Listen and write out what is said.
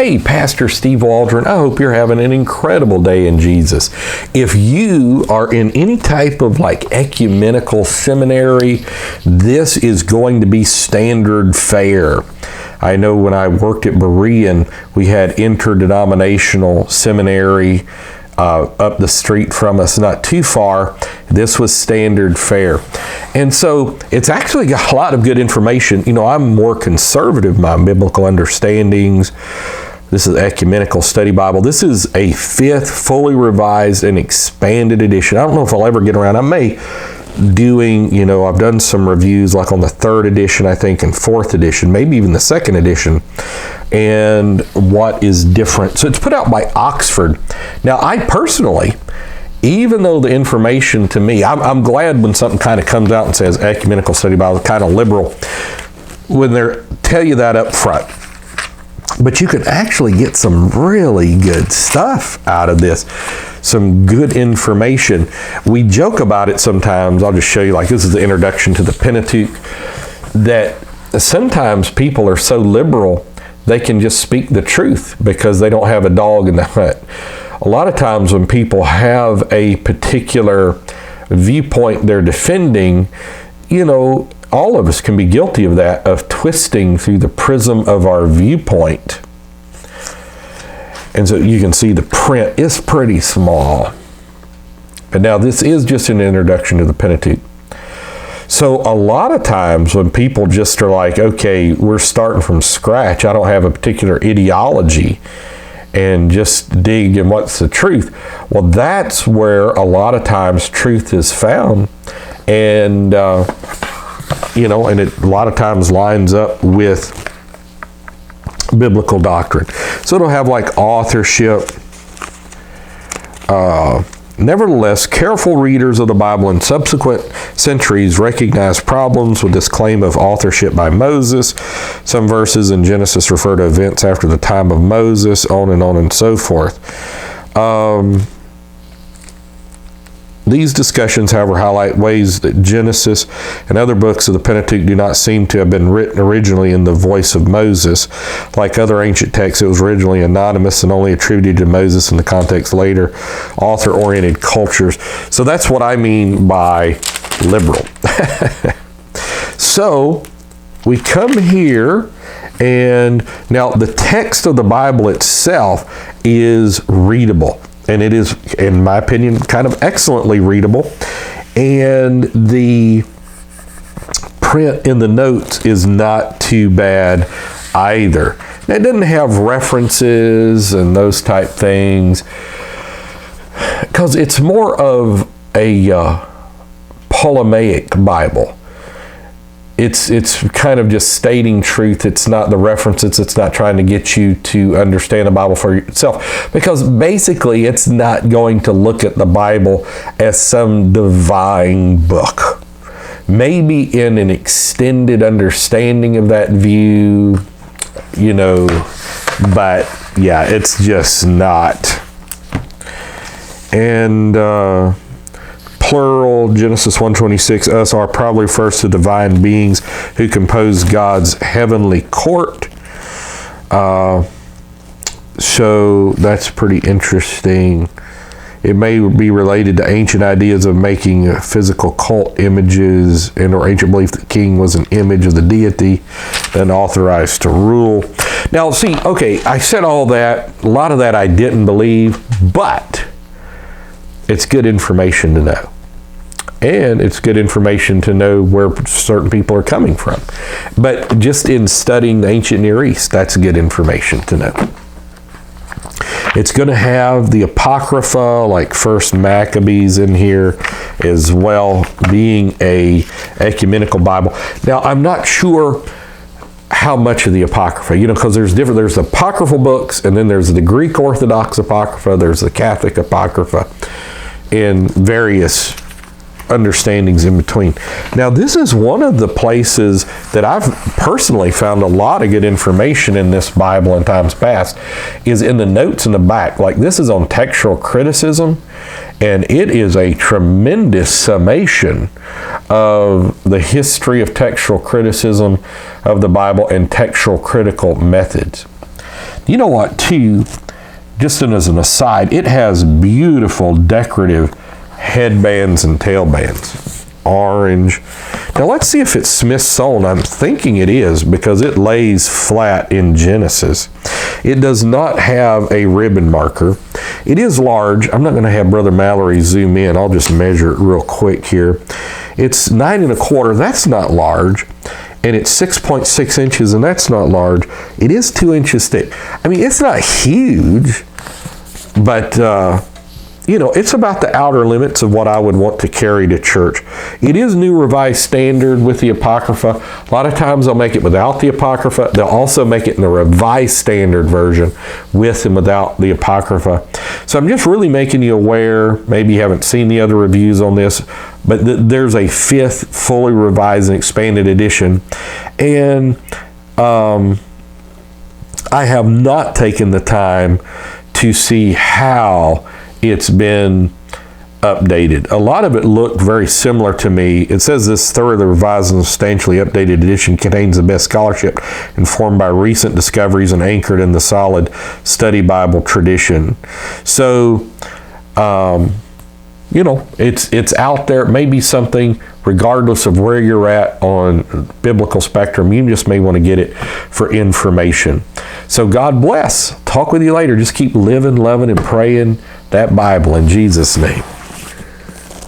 Hey, Pastor Steve Waldron, I hope you're having an incredible day in Jesus. If you are in any type of like ecumenical seminary, this is going to be standard fare. I know when I worked at Berean, we had interdenominational seminary up the street from us, not too far. This was standard fare. And so it's actually got a lot of good information. You know, I'm more conservative in my biblical understandings. This is Ecumenical Study Bible. This is a 5th fully revised and expanded edition. I don't know if I'll ever get around. I may doing, you know, I've done some reviews like on the 3rd edition, I think, and 4th edition, maybe even the 2nd edition, and what is different. So it's put out by Oxford. Now, I personally, even though the information to me, I'm glad when something kind of comes out and says Ecumenical Study Bible, kind of liberal, when they tell you that up front. But you can actually get some really good stuff out of this. Some good information. We joke about it sometimes. I'll just show you, like this is the introduction to the Pentateuch, that sometimes people are so liberal they can just speak the truth because they don't have a dog in the hunt. A lot of times when people have a particular viewpoint they're defending, you know, all of us can be guilty of that, of twisting through the prism of our viewpoint. And so you can see the print is pretty small. But now this is just an introduction to the Pentateuch. So a lot of times when people just are like, okay, we're starting from scratch, I don't have a particular ideology, and just dig in what's the truth. Well, that's where a lot of times truth is found. And, you know, and it a lot of times lines up with biblical doctrine. So it'll have like authorship. Nevertheless, careful readers of the Bible in subsequent centuries recognize problems with this claim of authorship by Moses. Some verses in Genesis refer to events after the time of Moses, on and so forth. These discussions, however, highlight ways that Genesis and other books of the Pentateuch do not seem to have been written originally in the voice of Moses. Like other ancient texts, it was originally anonymous and only attributed to Moses in the context later author-oriented cultures. So that's what I mean by liberal. So we come here, and now the text of the Bible itself is readable. And it is, in my opinion, kind of excellently readable. And the print in the notes is not too bad either. Now, it doesn't have references and those type things, because it's more of a Ptolemaic Bible. It's kind of just stating truth. It's not the references. It's not trying to get you to understand the Bible for yourself. Because basically, it's not going to look at the Bible as some divine book. Maybe in an extended understanding of that view, you know, but yeah, it's just not. And plural, Genesis 1:26, us are probably refers to divine beings who compose God's heavenly court. So that's pretty interesting. It may be related to ancient ideas of making physical cult images and or ancient belief that king was an image of the deity, then authorized to rule. Now, see, okay, I said all that. A lot of that I didn't believe, but it's good information to know. And it's good information to know where certain people are coming from. But just in studying the ancient Near East, that's good information to know. It's going to have the Apocrypha, like First Maccabees in here as well, being a ecumenical Bible. Now, I'm not sure how much of the Apocrypha, you know, because there's the apocryphal books, and then there's the Greek Orthodox Apocrypha, there's the Catholic Apocrypha, and various understandings in between. Now, this is one of the places that I've personally found a lot of good information in this Bible in times past, is in the notes in the back. Like, this is on textual criticism, and it is a tremendous summation of the history of textual criticism of the Bible and textual critical methods. You know what, too? Just as an aside, it has beautiful decorative headbands and tailbands. Orange. Now let's see if it's Smith sewn. I'm thinking it is because it lays flat in Genesis. It does not have a ribbon marker. It is large. I'm not going to have Brother Mallory zoom in. I'll just measure it real quick here. It's 9 1/4. That's not large. And it's 6.6 inches, and that's not large. It is 2 inches thick. I mean, it's not huge, but you know, it's about the outer limits of what I would want to carry to church. It is New Revised Standard with the Apocrypha. A lot of times they'll make it without the Apocrypha. They'll also make it in the Revised Standard version with and without the Apocrypha. So I'm just really making you aware, maybe you haven't seen the other reviews on this, but there's a 5th fully revised and expanded edition. And I have not taken the time to see how it's been updated. A lot of it looked very similar to me. It says this thoroughly revised and substantially updated edition contains the best scholarship informed by recent discoveries and anchored in the solid study Bible tradition. So, you know, it's out there. It may be something, regardless of where you're at on biblical spectrum, you just may want to get it for information. So God bless. Talk with you later. Just keep living, loving, and praying that Bible in Jesus' name.